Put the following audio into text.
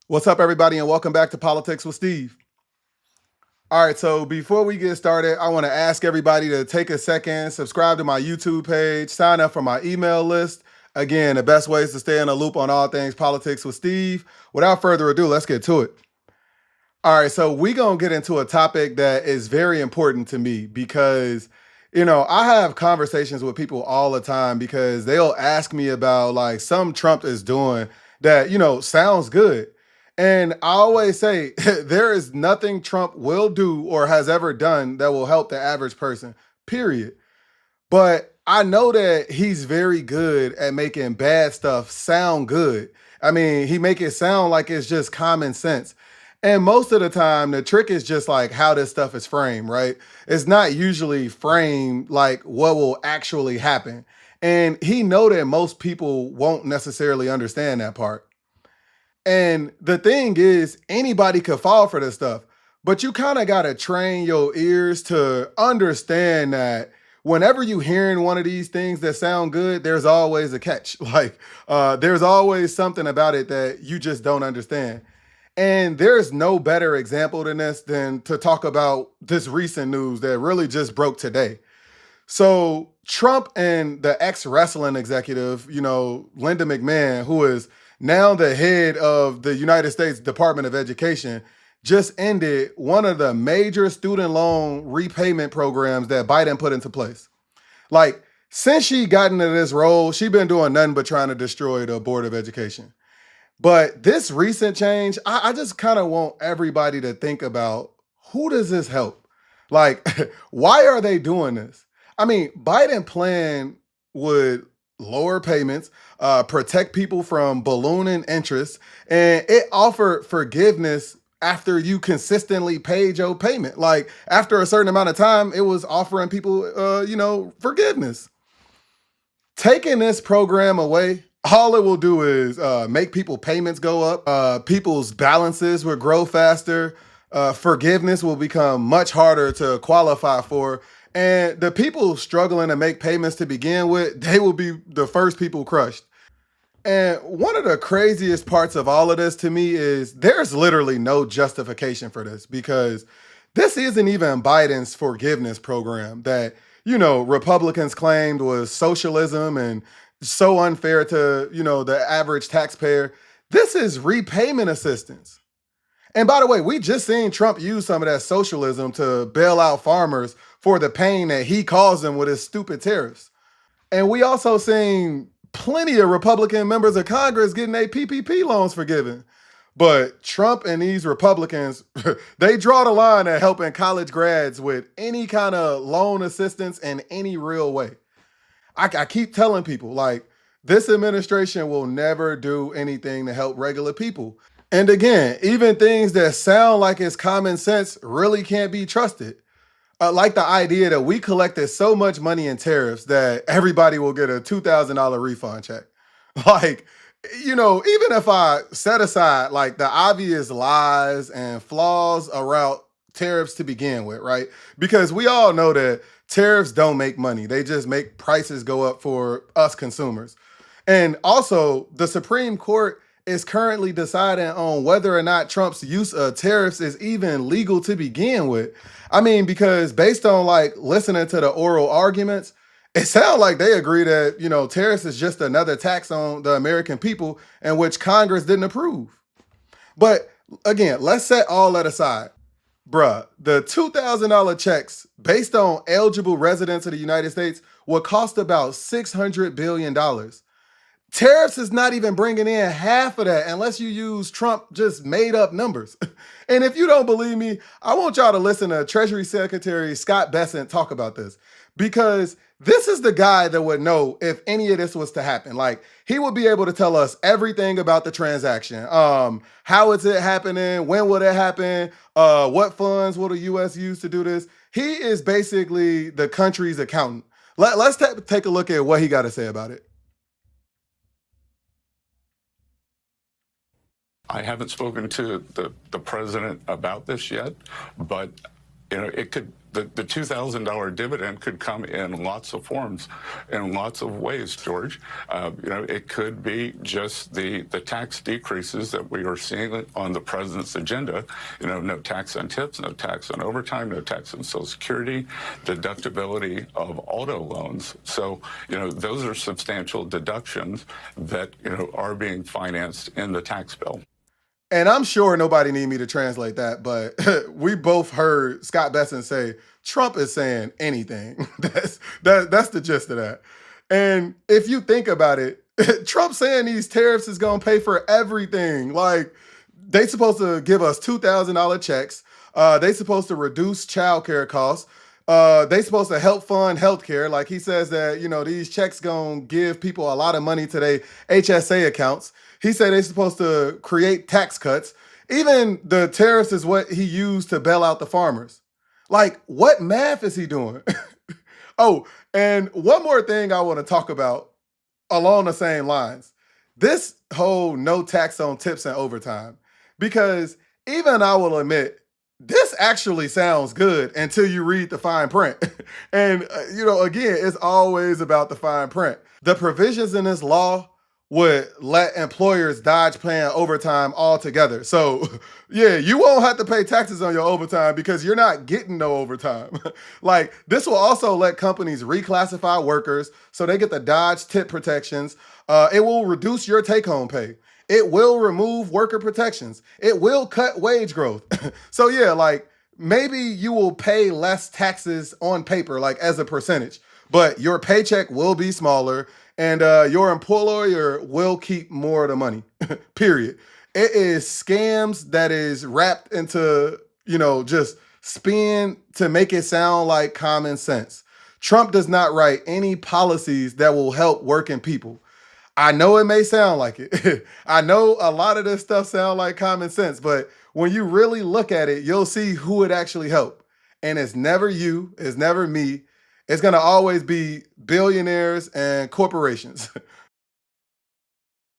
What's up, everybody, and welcome back to Politics with Steve. All right, so before we get started, I want to ask everybody to take a second, subscribe to my YouTube page, sign up for my email list. Again, the best ways to stay in the loop on all things politics with Steve. Without further ado, let's get to it. All right, so we're going to get into a topic that is very important to me because, I have conversations with people all the time because they'll ask me about like some Trump is doing that, sounds good. And I always say there is nothing Trump will do or has ever done that will help the average person, period. But I know that he's very good at making bad stuff sound good. I mean, he make it sound like it's just common sense. And most of the time, the trick is just like how this stuff is framed, right? It's not usually framed like what will actually happen. And he know that most people won't necessarily understand that part. And the thing is, anybody could fall for this stuff, but you kind of got to train your ears to understand that whenever you hearing one of these things that sound good, there's always a catch. Like, there's always something about it that you just don't understand. And there's no better example than this than to talk about this recent news that really just broke today. So Trump and the ex-wrestling executive, Linda McMahon, who is now the head of the United States Department of Education, just ended one of the major student loan repayment programs that Biden put into place. Like, since she got into this role, she been doing nothing but trying to destroy the Board of Education. But this recent change, I just kind of want everybody to think about who does this help? Like, why are they doing this? I mean, Biden plan would lower payments, protect people from ballooning interest, and it offered forgiveness after you consistently paid your payment. Like after a certain amount of time, it was offering people, forgiveness. Taking this program away, all it will do is make people payments go up. People's balances will grow faster. Forgiveness will become much harder to qualify for. And the people struggling to make payments to begin with, they will be the first people crushed. And one of the craziest parts of all of this to me is there's literally no justification for this because this isn't even Biden's forgiveness program that, Republicans claimed was socialism and so unfair to, the average taxpayer. This is repayment assistance. And by the way, we just seen Trump use some of that socialism to bail out farmers for the pain that he caused them with his stupid tariffs. And we also seen plenty of Republican members of Congress getting their PPP loans forgiven. But Trump and these Republicans, they draw the line at helping college grads with any kind of loan assistance in any real way. I keep telling people, like, this administration will never do anything to help regular people. And again, even things that sound like it's common sense really can't be trusted. Like the idea that we collected so much money in tariffs that everybody will get a $2,000 refund check. Like, even if I set aside like the obvious lies and flaws around tariffs to begin with, right? Because we all know that tariffs don't make money, they just make prices go up for us consumers. And also, the Supreme Court is currently deciding on whether or not Trump's use of tariffs is even legal to begin with. I mean, because based on like listening to the oral arguments, it sounds like they agree that, tariffs is just another tax on the American people in which Congress didn't approve. But again, let's set all that aside. Bruh, the $2,000 checks based on eligible residents of the United States will cost about $600 billion. Tariffs is not even bringing in half of that unless you use Trump just made up numbers. And if you don't believe me, I want y'all to listen to Treasury Secretary Scott Bessent talk about this because this is the guy that would know if any of this was to happen. Like he would be able to tell us everything about the transaction. How is it happening? When will it happen? What funds will the U.S. use to do this? He is basically the country's accountant. Let's take a look at what he got to say about it. I haven't spoken to the president about this yet, but it could the $2,000 dividend could come in lots of forms, in lots of ways, George. It could be just the tax decreases that we are seeing on the president's agenda. No tax on tips, no tax on overtime, no tax on Social Security, deductibility of auto loans. So, those are substantial deductions that, are being financed in the tax bill. And I'm sure nobody need me to translate that, but we both heard Scott Besson say Trump is saying anything. That's the gist of that. And if you think about it, Trump saying these tariffs is gonna pay for everything. Like they supposed to give us $2,000 checks. They supposed to reduce childcare costs. They supposed to help fund healthcare. Like he says that these checks gonna give people a lot of money to their HSA accounts. He said they're supposed to create tax cuts. Even the tariffs is what he used to bail out the farmers. Like, what math is he doing? Oh, and one more thing I want to talk about along the same lines. This whole no tax on tips and overtime. Because even I will admit, this actually sounds good until you read the fine print. And, again, it's always about the fine print. The provisions in this law would let employers dodge paying overtime altogether. So, yeah, you won't have to pay taxes on your overtime because you're not getting no overtime. Like, this will also let companies reclassify workers so they get the dodge tip protections. It will reduce your take-home pay. It will remove worker protections. It will cut wage growth. So, yeah, like, maybe you will pay less taxes on paper, like as a percentage, but your paycheck will be smaller and your employer will keep more of the money, period. It is scams that is wrapped into, just spin to make it sound like common sense. Trump does not write any policies that will help working people. I know it may sound like it. I know a lot of this stuff sound like common sense, but when you really look at it, you'll see who it actually helped. And it's never you, it's never me. It's going to always be billionaires and corporations.